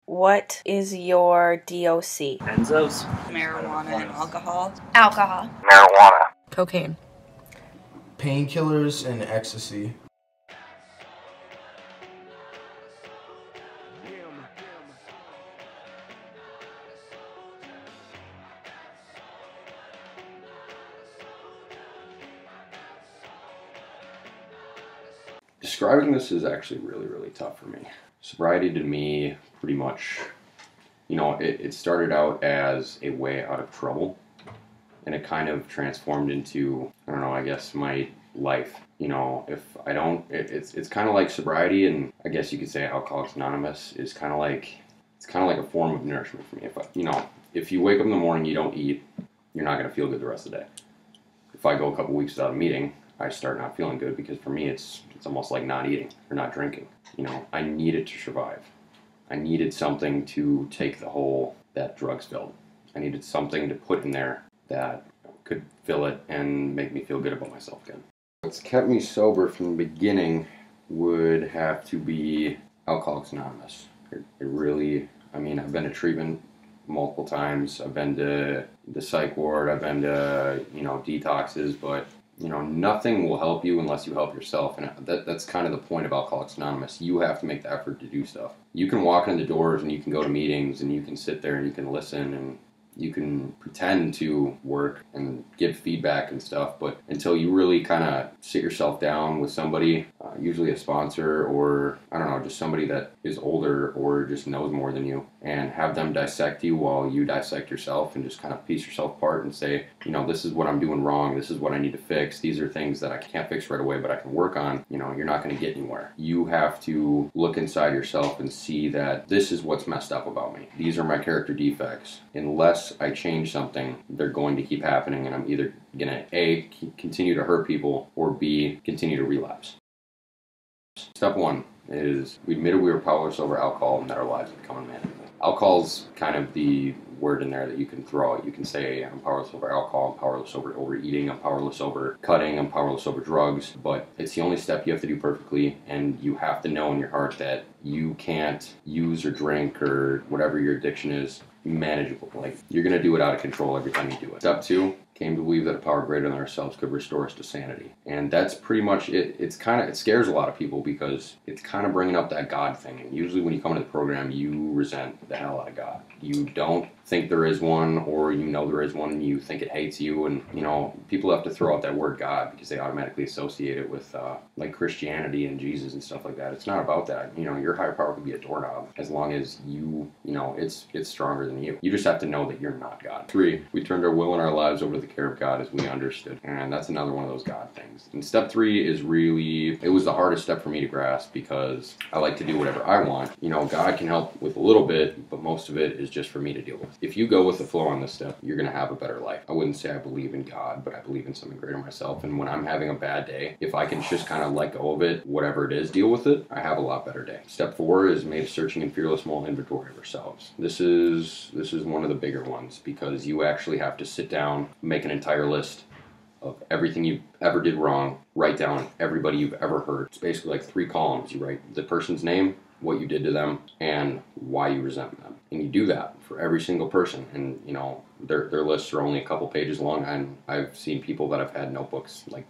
What is your DOC? Benzos. Marijuana and alcohol. Alcohol. Marijuana. Cocaine. Painkillers and ecstasy. Describing this is actually really tough for me. Sobriety to me, pretty much, it started out as a way out of trouble, and it kind of transformed into, I don't know, I guess my life. If I don't, it's kind of like sobriety, and I guess you could say Alcoholics Anonymous is kind of like, it's kind of like a form of nourishment for me. If you wake up in the morning, you don't eat, you're not going to feel good the rest of the day. If I go a couple weeks without a meeting, I start not feeling good, because for me it's almost like not eating or not drinking. I needed to survive. I needed something to take the hole that drugs filled. I needed something to put in there that could fill it and make me feel good about myself again. What's kept me sober from the beginning would have to be Alcoholics Anonymous. I've been to treatment multiple times. I've been to the psych ward. I've been to, detoxes, but nothing will help you unless you help yourself, and that's kind of the point of Alcoholics Anonymous. You have to make the effort to do stuff. You can walk in the doors and you can go to meetings and you can sit there and you can listen and you can pretend to work and give feedback and stuff, but until you really kind of sit yourself down with somebody, usually a sponsor or, I don't know, just somebody that is older or just knows more than you, and have them dissect you while you dissect yourself and just kind of piece yourself apart and say, this is what I'm doing wrong, this is what I need to fix, these are things that I can't fix right away but I can work on, you're not going to get anywhere. You have to look inside yourself and see that this is what's messed up about me. These are my character defects. Unless I change something, they're going to keep happening, and I'm either going to A, continue to hurt people, or B, continue to relapse. Step one is we admitted we were powerless over alcohol and that our lives had become unmanageable. Alcohol's kind of the word in there that you can throw out. You can say, I'm powerless over alcohol, I'm powerless over overeating, I'm powerless over cutting, I'm powerless over drugs, but it's the only step you have to do perfectly, and you have to know in your heart that you can't use or drink or whatever your addiction is manageable. Like, you're going to do it out of control every time you do it. Step two, came to believe that a power greater than ourselves could restore us to sanity. And that's pretty much it. It scares a lot of people because it's kind of bringing up that God thing. And usually when you come into the program, you resent the hell out of God. You don't think there is one, or there is one and you think it hates you. And, people have to throw out that word God because they automatically associate it with like Christianity and Jesus and stuff like that. It's not about that. Your higher power could be a doorknob as long as it's stronger than you. You just have to know that you're not God. 3, we turned our will and our lives over to the care of God as we understood. And that's another one of those God things. And step 3 is it was the hardest step for me to grasp because I like to do whatever I want. God can help with a little bit, but most of it is just for me to deal with. If you go with the flow on this step, you're going to have a better life. I wouldn't say I believe in God, but I believe in something greater myself. And when I'm having a bad day, if I can just kind of let go of it, whatever it is, deal with it, I have a lot better day. Step 4 is made a searching and fearless moral inventory of ourselves. This is one of the bigger ones because you actually have to sit down, make an entire list of everything you ever did wrong, write down everybody you've ever hurt. It's basically like 3 columns. You write the person's name, what you did to them, and why you resent them. And you do that for every single person. And, their lists are only a couple pages long. And I've seen people that have had notebooks, like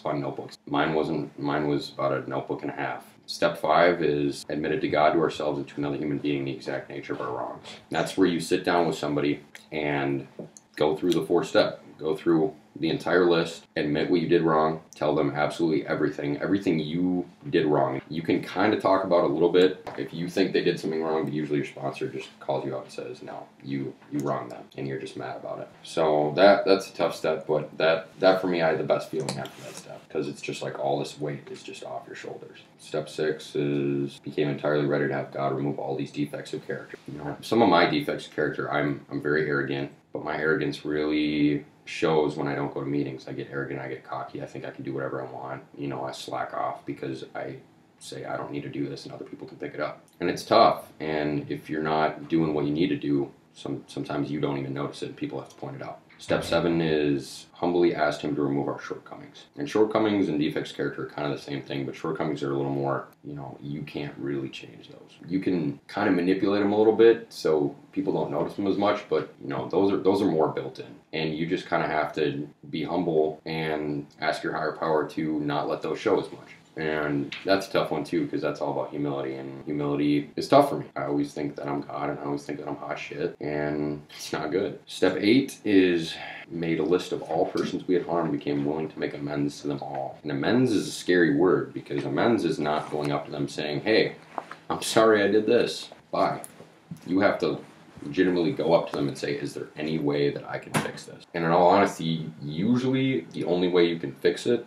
fun notebooks. Mine was about a notebook and a half. Step 5 is admitted to God, to ourselves, and to another human being the exact nature of our wrongs. That's where you sit down with somebody and go through the 4 step. Go through the entire list, admit what you did wrong, tell them absolutely everything you did wrong. You can kind of talk about it a little bit if you think they did something wrong, but usually your sponsor just calls you out and says, no, you wronged them, and you're just mad about it. So that's a tough step, but that for me, I had the best feeling after that step, because it's just like all this weight is just off your shoulders. Step 6 is became entirely ready to have God remove all these defects of character. Some of my defects of character, I'm very arrogant, but my arrogance really shows when I don't go to meetings. I get arrogant, I get cocky, I think I can do whatever I want. I slack off because I say I don't need to do this and other people can pick it up. And it's tough, and if you're not doing what you need to do, sometimes you don't even notice it and people have to point it out. Step 7 is humbly asked him to remove our shortcomings. And shortcomings and defects of character are kind of the same thing, but shortcomings are a little more, you can't really change those. You can kind of manipulate them a little bit so people don't notice them as much, but those are more built in. And you just kind of have to be humble and ask your higher power to not let those show as much. And that's a tough one too, because that's all about humility, and humility is tough for me. I always think that I'm God, and I always think that I'm hot shit, and it's not good. Step 8 is made a list of all persons we had harmed and became willing to make amends to them all. And amends is a scary word, because amends is not going up to them saying, hey, I'm sorry I did this, bye. You have to legitimately go up to them and say, is there any way that I can fix this? And in all honesty, usually the only way you can fix it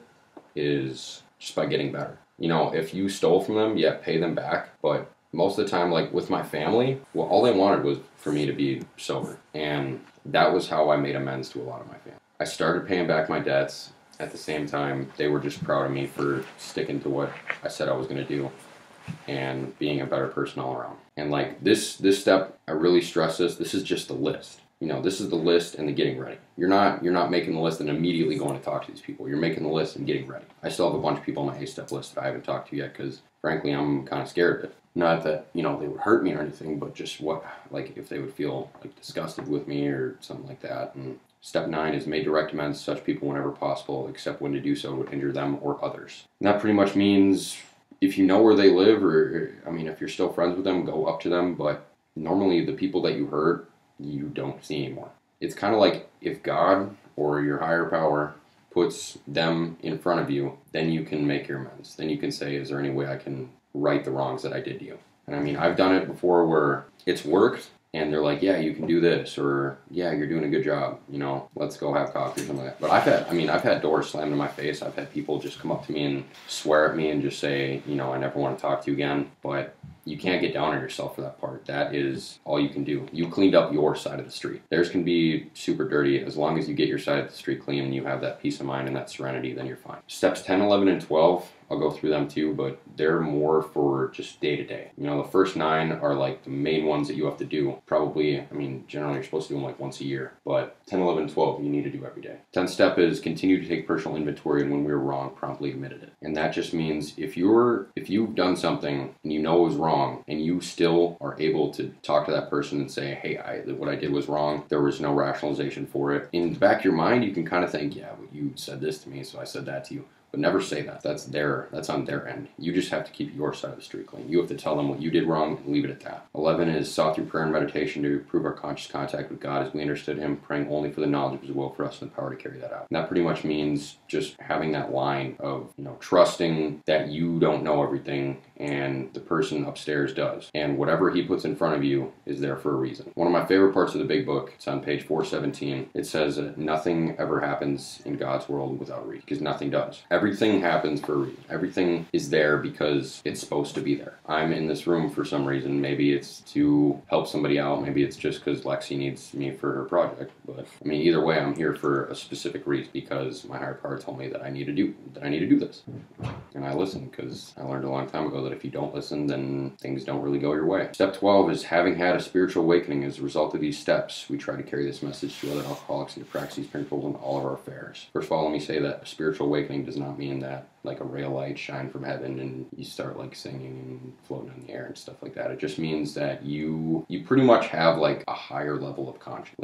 is just by getting better. If you stole from them, yeah, pay them back. But most of the time, like with my family, well, all they wanted was for me to be sober. And that was how I made amends to a lot of my family. I started paying back my debts. At the same time, they were just proud of me for sticking to what I said I was going to do and being a better person all around. And like this step, I really stress this. This is just the list. This is the list and the getting ready. You're not making the list and immediately going to talk to these people. You're making the list and getting ready. I still have a bunch of people on my 8-step list that I haven't talked to yet because, frankly, I'm kind of scared of it. Not that, they would hurt me or anything, but just if they would feel disgusted with me or something like that. And step 9 is make direct amends to such people whenever possible, except when to do so would injure them or others. And that pretty much means if you know where they live, or if you're still friends with them, go up to them. But normally the people that you hurt, you don't see anymore. It's kind of like if God or your higher power puts them in front of you, then you can make your amends. Then you can say, is there any way I can right the wrongs that I did to you? And I've done it before where it's worked and they're like, yeah, you can do this, or yeah, you're doing a good job, let's go have coffee or something like that. But I've had doors slammed in my face. I've had people just come up to me and swear at me and just say, I never want to talk to you again. But you can't get down on yourself for that part. That is all you can do. You cleaned up your side of the street. Theirs can be super dirty. As long as you get your side of the street clean and you have that peace of mind and that serenity, then you're fine. Steps 10, 11, and 12, I'll go through them too, but they're more for just day to day. The first 9 are the main ones that you have to do. Probably, generally you're supposed to do them once a year, but 10, 11, 12, you need to do every day. 10th step is continue to take personal inventory, and when we were wrong, promptly admitted it. And that just means if you've done something and it was wrong, and you still are able to talk to that person and say, hey, what I did was wrong. There was no rationalization for it. In the back of your mind, you can kind of think, yeah, well, you said this to me, so I said that to you. But never say that. That's on their end. You just have to keep your side of the street clean. You have to tell them what you did wrong and leave it at that. 11 is sought through prayer and meditation to improve our conscious contact with God as we understood Him, praying only for the knowledge of His will for us and the power to carry that out. And that pretty much means just having that line of, trusting that you don't know everything and the person upstairs does. And whatever He puts in front of you is there for a reason. One of my favorite parts of the big book, it's on page 417. It says that nothing ever happens in God's world without a reason, because nothing does. Everything happens for a reason. Everything is there because it's supposed to be there. I'm in this room for some reason. Maybe it's to help somebody out. Maybe it's just because Lexi needs me for her project. But either way, I'm here for a specific reason, because my higher power told me that I need to do this. And I listened, because I learned a long time ago that if you don't listen, then things don't really go your way. Step 12 is having had a spiritual awakening. As a result of these steps, we try to carry this message to other alcoholics and to practice these principles in all of our affairs. First of all, let me say that a spiritual awakening does not mean that a ray of light shine from heaven and you start singing and floating in the air and stuff like that. It just means that you pretty much have a higher level of conscience.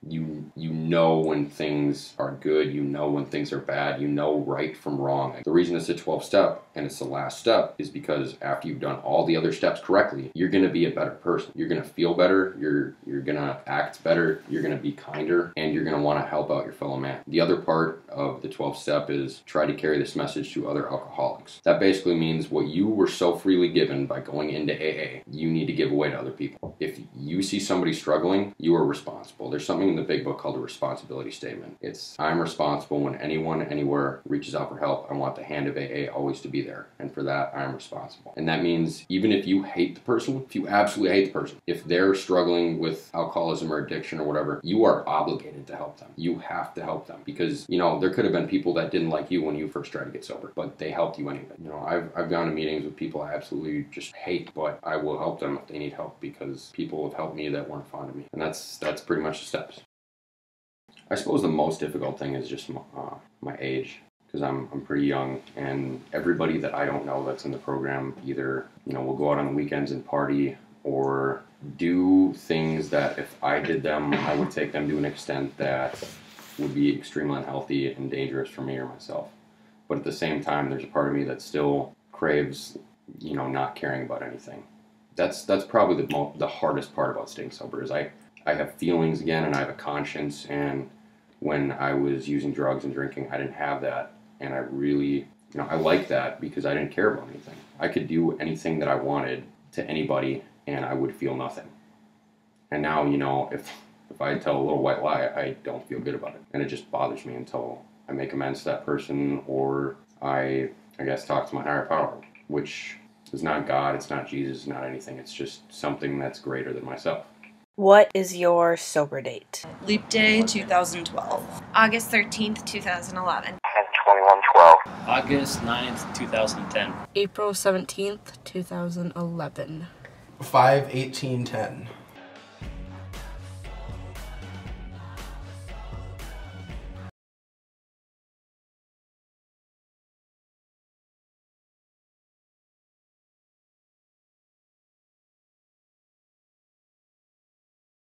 You know when things are good, you know when things are bad, you know right from wrong. The reason it's a 12 step and it's the last step is because after you've done all the other steps correctly, you're going to be a better person. You're going to feel better, you're going to act better, you're going to be kinder, and you're going to want to help out your fellow man. The other part of the 12th step is try to carry this message to other alcoholics. That basically means what you were so freely given by going into AA, you need to give away to other people. If you see somebody struggling, you are responsible. There's something in the big book called a responsibility statement. It's, I'm responsible when anyone, anywhere reaches out for help. I want the hand of AA always to be there. And for that, I'm responsible. And that means even if you hate the person, if you absolutely hate the person, if they're struggling with alcoholism or addiction or whatever, you are obligated to help them. You have to help them, because, there could have been people that didn't like you when you first tried to get sober, but they helped you anyway. I've gone to meetings with people I absolutely just hate, but I will help them if they need help, because people have helped me that weren't fond of me. And that's pretty much the steps. I suppose the most difficult thing is just my age, because I'm pretty young, and everybody that I don't know that's in the program either, will go out on the weekends and party or do things that if I did them, I would take them to an extent that would be extremely unhealthy and dangerous for me or myself. But at the same time, there's a part of me that still craves, not caring about anything. That's probably the hardest part about staying sober is I have feelings again, and I have a conscience, and when I was using drugs and drinking, I didn't have that, and I really, I like that because I didn't care about anything. I could do anything that I wanted to anybody, and I would feel nothing. And now, if I tell a little white lie, I don't feel good about it, and it just bothers me until I make amends to that person, or I guess talk to my higher power, which is not God, it's not Jesus, not anything. It's just something that's greater than myself. What is your sober date? Leap Day 2012. August 13th, 2011. 10/21/12. August 9th, 2010. April 17th, 2011. 5/18/10.